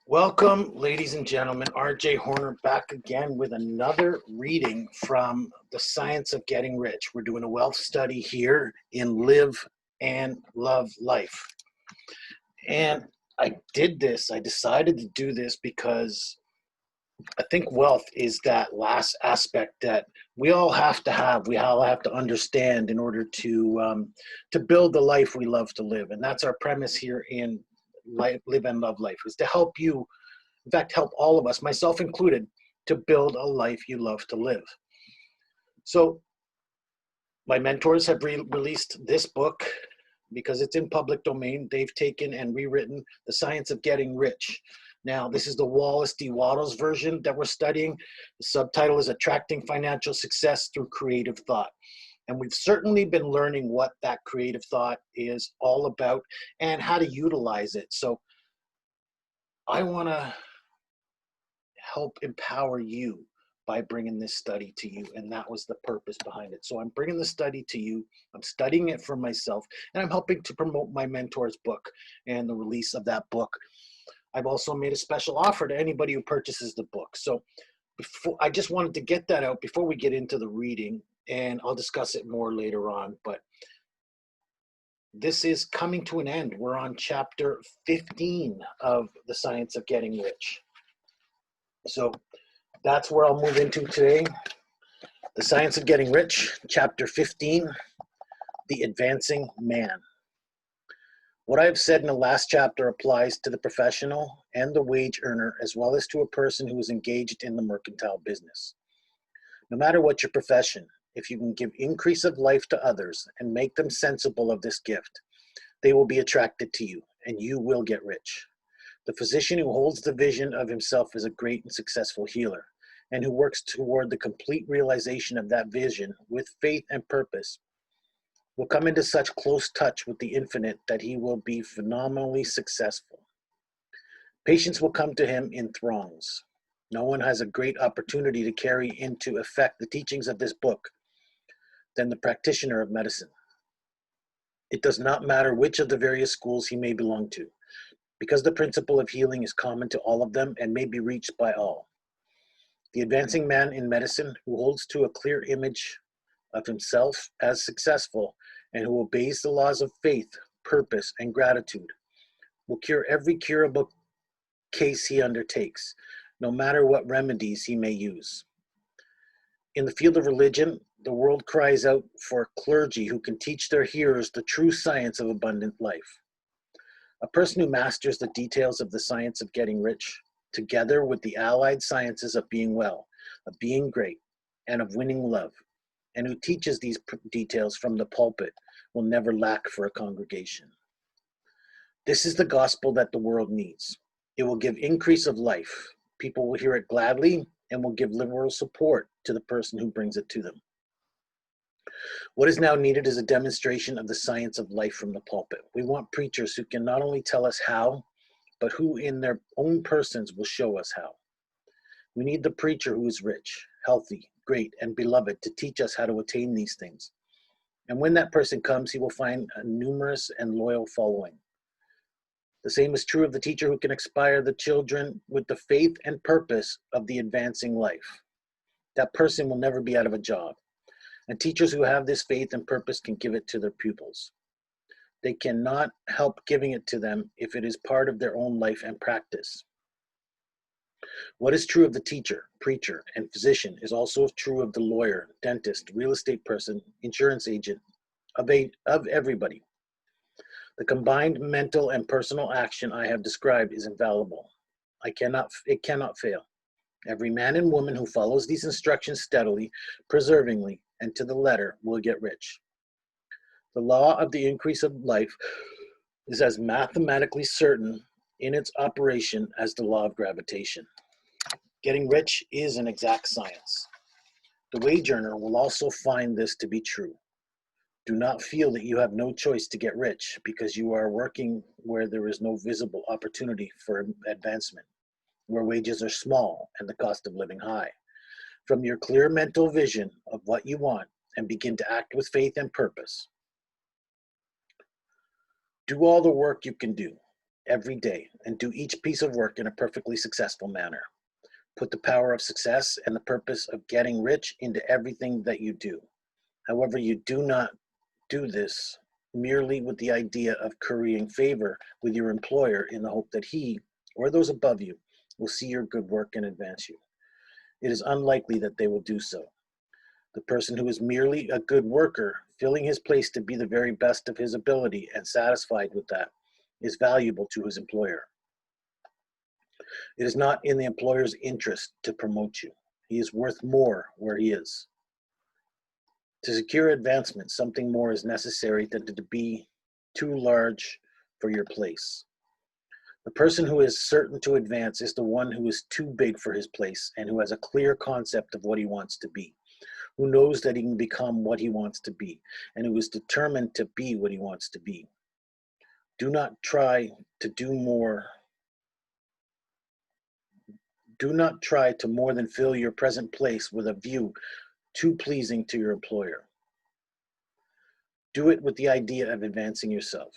Welcome, ladies and gentlemen. RJ Horner back again with another reading from The Science of Getting Rich. We're doing a wealth study here in Live and Love Life. And I decided to do this because I think wealth is that last aspect that we all have to have, we all have to understand in order to build the life we love to live. And that's our premise here in Live and Love Life, is to help you, in fact, help all of us, myself included, to build a life you love to live. So my mentors have released this book because it's in public domain. They've taken and rewritten The Science of Getting Rich. Now, this is the Wallace D. Wattles version that we're studying. The subtitle is Attracting Financial Success Through Creative Thought. And we've certainly been learning what that creative thought is all about and how to utilize it. So I want to help empower you by bringing this study to you. And that was the purpose behind it. So I'm bringing the study to you. I'm studying it for myself, and I'm helping to promote my mentor's book and the release of that book. I've also made a special offer to anybody who purchases the book. So I just wanted to get that out before we get into the reading, and I'll discuss it more later on. But this is coming to an end. We're on chapter 15 of The Science of Getting Rich. So that's where I'll move into today. The Science of Getting Rich, chapter 15, The Advancing Man. What I've said in the last chapter applies to the professional and the wage earner, as well as to a person who is engaged in the mercantile business. No matter what your profession, if you can give increase of life to others and make them sensible of this gift, they will be attracted to you, and you will get rich. The physician who holds the vision of himself as a great and successful healer, and who works toward the complete realization of that vision with faith and purpose, will come into such close touch with the infinite that he will be phenomenally successful. Patients will come to him in throngs. No one has a great opportunity to carry into effect the teachings of this book than the practitioner of medicine. It does not matter which of the various schools he may belong to, because the principle of healing is common to all of them and may be reached by all. The advancing man in medicine, who holds to a clear image of himself as successful and who obeys the laws of faith, purpose, and gratitude, will cure every curable case he undertakes, no matter what remedies he may use. In the field of religion, the world cries out for clergy who can teach their hearers the true science of abundant life. A person who masters the details of the science of getting rich, together with the allied sciences of being well, of being great, and of winning love, and who teaches these details from the pulpit, will never lack for a congregation. This is the gospel that the world needs. It will give increase of life. People will hear it gladly and will give liberal support to the person who brings it to them. What is now needed is a demonstration of the science of life from the pulpit. We want preachers who can not only tell us how, but who in their own persons will show us how. We need the preacher who is rich, healthy, great, and beloved to teach us how to attain these things. And when that person comes, he will find a numerous and loyal following. The same is true of the teacher who can inspire the children with the faith and purpose of the advancing life. That person will never be out of a job. And teachers who have this faith and purpose can give it to their pupils. They cannot help giving it to them if it is part of their own life and practice. What is true of the teacher, preacher, and physician is also true of the lawyer, dentist, real estate person, insurance agent, of everybody. The combined mental and personal action I have described is infallible. It cannot fail. Every man and woman who follows these instructions steadily, perseveringly, and to the letter will get rich. The law of the increase of life is as mathematically certain in its operation as the law of gravitation. Getting rich is an exact science. The wage earner will also find this to be true. Do not feel that you have no choice to get rich because you are working where there is no visible opportunity for advancement, where wages are small and the cost of living high. From your clear mental vision of what you want and begin to act with faith and purpose. Do all the work you can do. every day and do each piece of work in a perfectly successful manner. Put the power of success and the purpose of getting rich into everything that you do. However, you do not do this merely with the idea of currying favor with your employer in the hope that he or those above you will see your good work and advance you. It is unlikely that they will do so. The person who is merely a good worker, filling his place to be the very best of his ability and satisfied with that, is valuable to his employer. It is not in the employer's interest to promote you. He is worth more where he is. To secure advancement, something more is necessary than to be too large for your place. The person who is certain to advance is the one who is too big for his place and who has a clear concept of what he wants to be, who knows that he can become what he wants to be, and who is determined to be what he wants to be. Do not try to do more. Do not try to more than fill your present place with a view too pleasing to your employer. Do it with the idea of advancing yourself.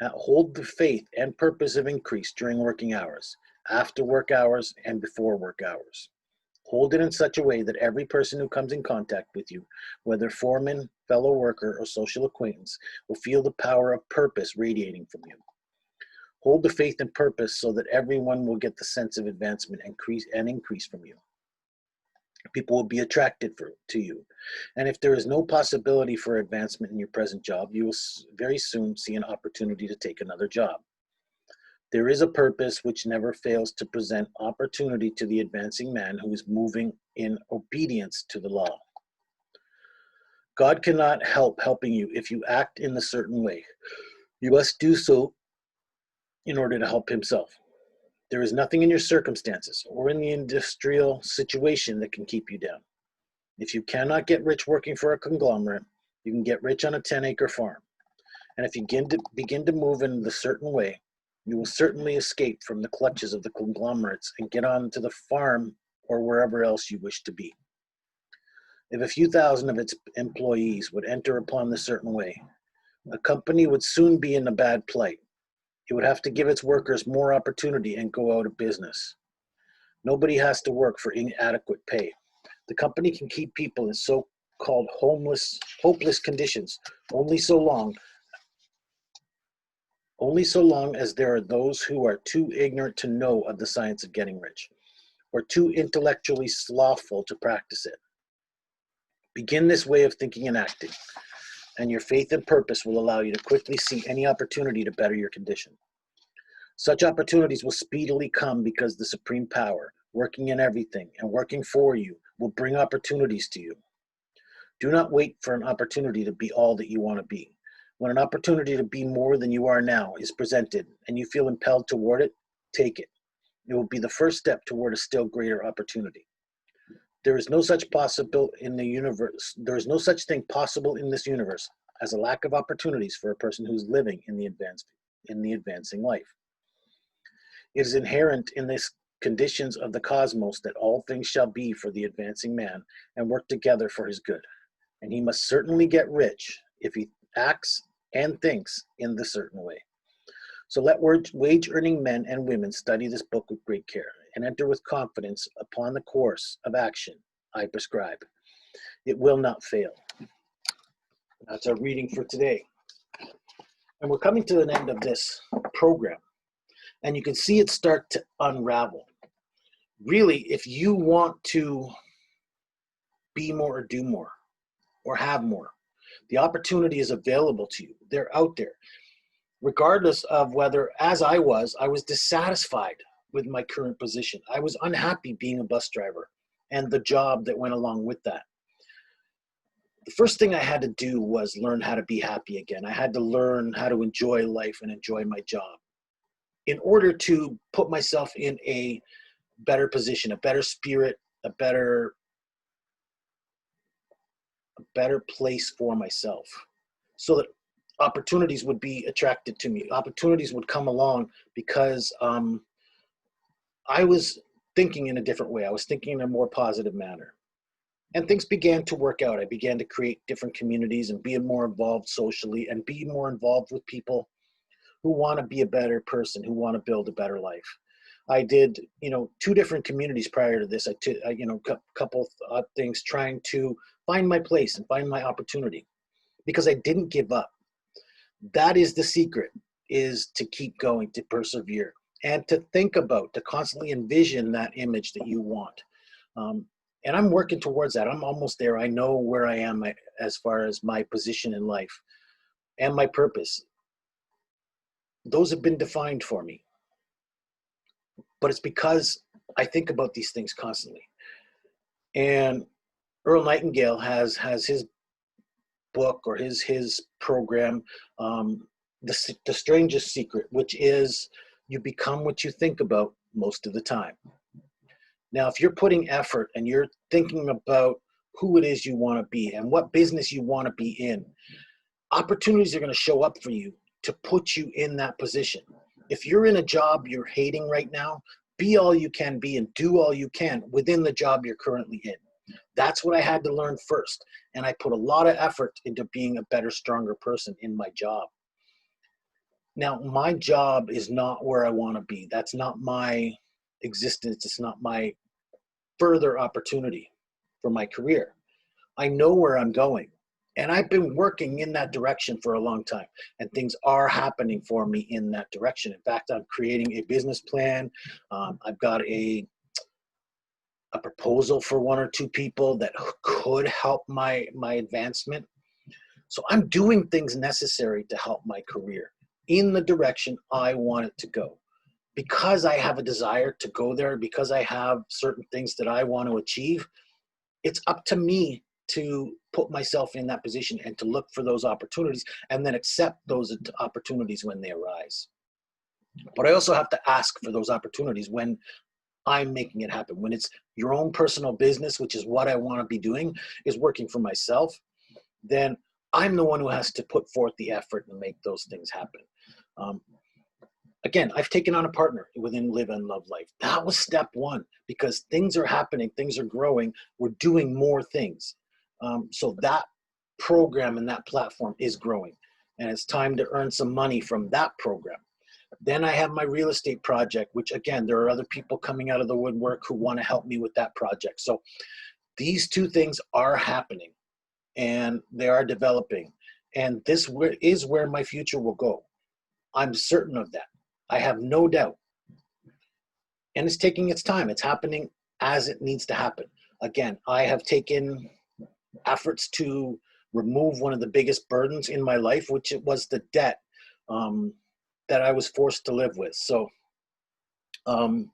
Hold the faith and purpose of increase during working hours, after work hours, and before work hours. Hold it in such a way that every person who comes in contact with you, whether foreman, fellow worker, or social acquaintance, will feel the power of purpose radiating from you. Hold the faith and purpose so that everyone will get the sense of advancement and increase from you. People will be attracted to you. And if there is no possibility for advancement in your present job, you will very soon see an opportunity to take another job. There is a purpose which never fails to present opportunity to the advancing man who is moving in obedience to the law. God cannot help helping you if you act in a certain way. You must do so in order to help himself. There is nothing in your circumstances or in the industrial situation that can keep you down. If you cannot get rich working for a conglomerate, you can get rich on a 10-acre farm. And if you begin to move in a certain way, you will certainly escape from the clutches of the conglomerates and get on to the farm or wherever else you wish to be. If a few thousand of its employees would enter upon the certain way, a company would soon be in a bad plight. It would have to give its workers more opportunity and go out of business. Nobody has to work for inadequate pay. The company can keep people in so-called hopeless conditions only so long as there are those who are too ignorant to know of the science of getting rich, or too intellectually slothful to practice it. Begin this way of thinking and acting, and your faith and purpose will allow you to quickly see any opportunity to better your condition. Such opportunities will speedily come because the supreme power, working in everything and working for you, will bring opportunities to you. Do not wait for an opportunity to be all that you want to be. When an opportunity to be more than you are now is presented and you feel impelled toward it, take it. It will be the first step toward a still greater opportunity. There is no such thing possible in this universe as a lack of opportunities for a person who's living in the advancing life. It is inherent in the conditions of the cosmos that all things shall be for the advancing man and work together for his good. And he must certainly get rich if he acts and thinks in the certain way. So let wage-earning men and women study this book with great care and enter with confidence upon the course of action I prescribe. It will not fail. That's our reading for today. And we're coming to an end of this program. And you can see it start to unravel. Really, if you want to be more or do more or have more, the opportunity is available to you. They're out there. Regardless of whether, as I was dissatisfied with my current position. I was unhappy being a bus driver and the job that went along with that. The first thing I had to do was learn how to be happy again. I had to learn how to enjoy life and enjoy my job in order to put myself in a better position, a better spirit, a better place for myself, so that opportunities would be attracted to me. Opportunities would come along because I was thinking in a different way. I was thinking in a more positive manner. And things began to work out. I began to create different communities and be more involved socially and be more involved with people who want to be a better person, who want to build a better life. I did, 2 different communities prior to this. I took, couple of things trying to find my place and find my opportunity because I didn't give up. That is the secret, is to keep going, to persevere, and to think about, to constantly envision that image that you want. And I'm working towards that. I'm almost there. I know where I am as far as my position in life and my purpose. Those have been defined for me. But it's because I think about these things constantly. And Earl Nightingale has his book, or his program, the Strangest Secret, which is you become what you think about most of the time. Now, if you're putting effort and you're thinking about who it is you want to be and what business you want to be in, opportunities are going to show up for you to put you in that position. If you're in a job you're hating right now, be all you can be and do all you can within the job you're currently in. That's what I had to learn first. And I put a lot of effort into being a better, stronger person in my job. Now, my job is not where I want to be. That's not my existence. It's not my further opportunity for my career. I know where I'm going. And I've been working in that direction for a long time. And things are happening for me in that direction. In fact, I'm creating a business plan. I've got a proposal for 1 or 2 people that could help my advancement. So I'm doing things necessary to help my career in the direction I want it to go. Because I have a desire to go there, because I have certain things that I want to achieve, it's up to me to put myself in that position and to look for those opportunities and then accept those opportunities when they arise. But I also have to ask for those opportunities when I'm making it happen. When it's your own personal business, which is what I want to be doing, is working for myself, then I'm the one who has to put forth the effort and make those things happen. Again, I've taken on a partner within Live and Love Life. That was step 1, because things are happening, things are growing, we're doing more things. So that program and that platform is growing, and it's time to earn some money from that program. Then I have my real estate project, which again, there are other people coming out of the woodwork who want to help me with that project. So these 2 things are happening and they are developing. And this is where my future will go. I'm certain of that. I have no doubt. And it's taking its time. It's happening as it needs to happen. Again, I have taken efforts to remove one of the biggest burdens in my life, which it was the debt that I was forced to live with. So no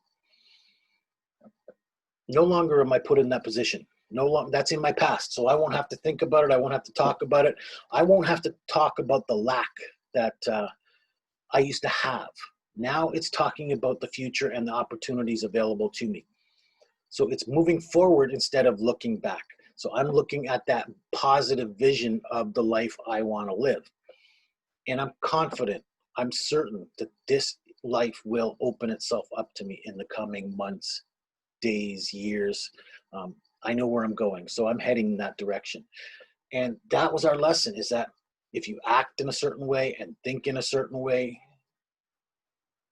longer am I put in that position. No longer, that's in my past. So I won't have to think about it. I won't have to talk about it. I won't have to talk about the lack that I used to have. Now it's talking about the future and the opportunities available to me. So it's moving forward instead of looking back. So I'm looking at that positive vision of the life I want to live. And I'm confident, I'm certain that this life will open itself up to me in the coming months, days, years. I know where I'm going, so I'm heading in that direction. And that was our lesson, is that if you act in a certain way and think in a certain way,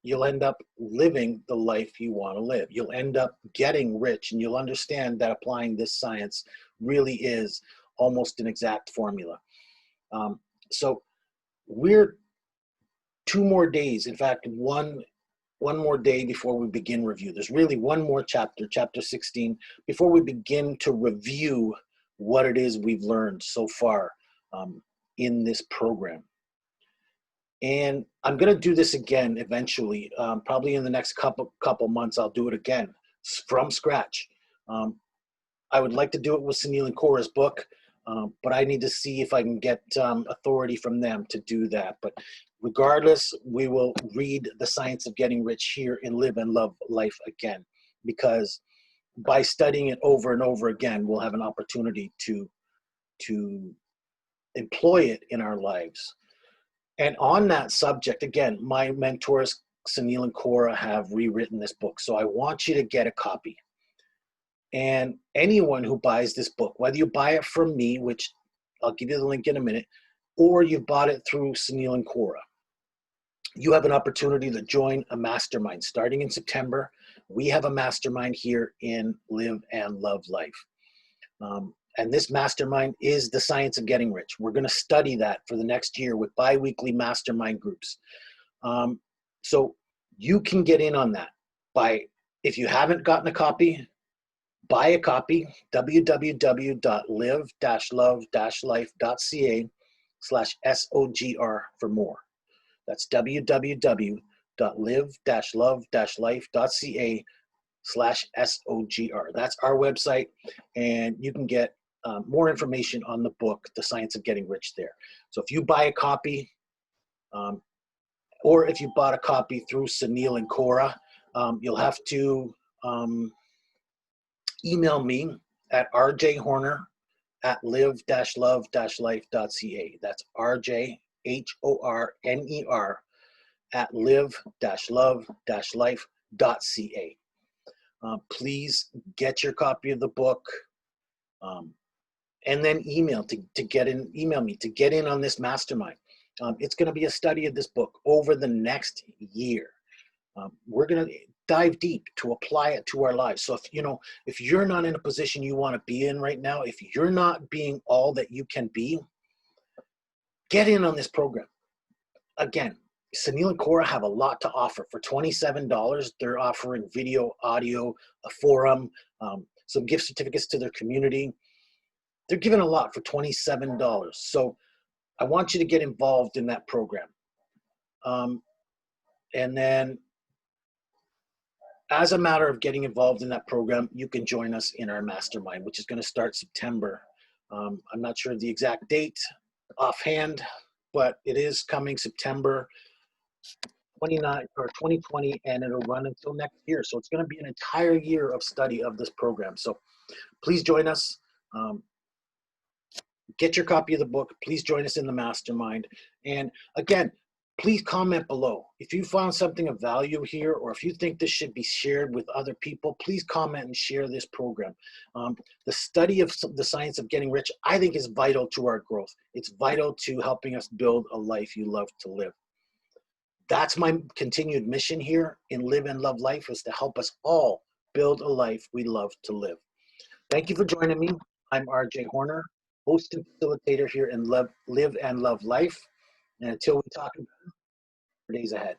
you'll end up living the life you want to live. You'll end up getting rich, and you'll understand that applying this science really is almost an exact formula. So we're 2 more days, in fact, one more day before we begin review. There's really one more chapter, chapter 16, before we begin to review what it is we've learned so far in this program. And I'm going to do this again eventually, probably in the next couple months. I'll do it again from scratch. I would like to do it with Sunil and Cora's book, but I need to see if I can get authority from them to do that. But regardless, we will read The Science of Getting Rich here in Live and Love Life again, because by studying it over and over again, we'll have an opportunity to employ it in our lives. And on that subject, again, my mentors, Sunil and Cora, have rewritten this book. So I want you to get a copy. And anyone who buys this book, whether you buy it from me, which I'll give you the link in a minute, or you bought it through Sunil and Cora, you have an opportunity to join a mastermind. Starting in September, we have a mastermind here in Live and Love Life. And this mastermind is the science of getting rich. We're going to study that for the next year with bi-weekly mastermind groups. So you can get in on that by, if you haven't gotten a copy, buy a copy, www.live-love-life.ca/SOGR for more. That's www.live-love-life.ca/SOGR. That's our website, and you can get more information on the book, The Science of Getting Rich, there. So if you buy a copy, or if you bought a copy through Sunil and Cora, you'll have to email me at rjhorner@live-love-life.ca. That's RJHORNER at live-love-life.ca. Please get your copy of the book, and then email me to get in on this mastermind. It's going to be a study of this book over the next year. We're going to dive deep to apply it to our lives. So if you're not in a position you want to be in right now, if you're not being all that you can be, get in on this program. Again, Sunil and Cora have a lot to offer. For $27, they're offering video, audio, a forum, some gift certificates to their community. They're giving a lot for $27. So I want you to get involved in that program. And then, as a matter of getting involved in that program, you can join us in our mastermind, which is going to start September. I'm not sure of the exact date offhand, but it is coming September 29 or 2020, and it'll run until next year. So it's going to be an entire year of study of this program. So please join us. Get your copy of the book. Please join us in the mastermind. And again, please comment below. If you found something of value here, or if you think this should be shared with other people, please comment and share this program. The study of the science of getting rich, I think, is vital to our growth. It's vital to helping us build a life you love to live. That's my continued mission here in Live and Love Life, is to help us all build a life we love to live. Thank you for joining me. I'm RJ Horner, host and facilitator here in Live and Love Life. And until we talk about days ahead.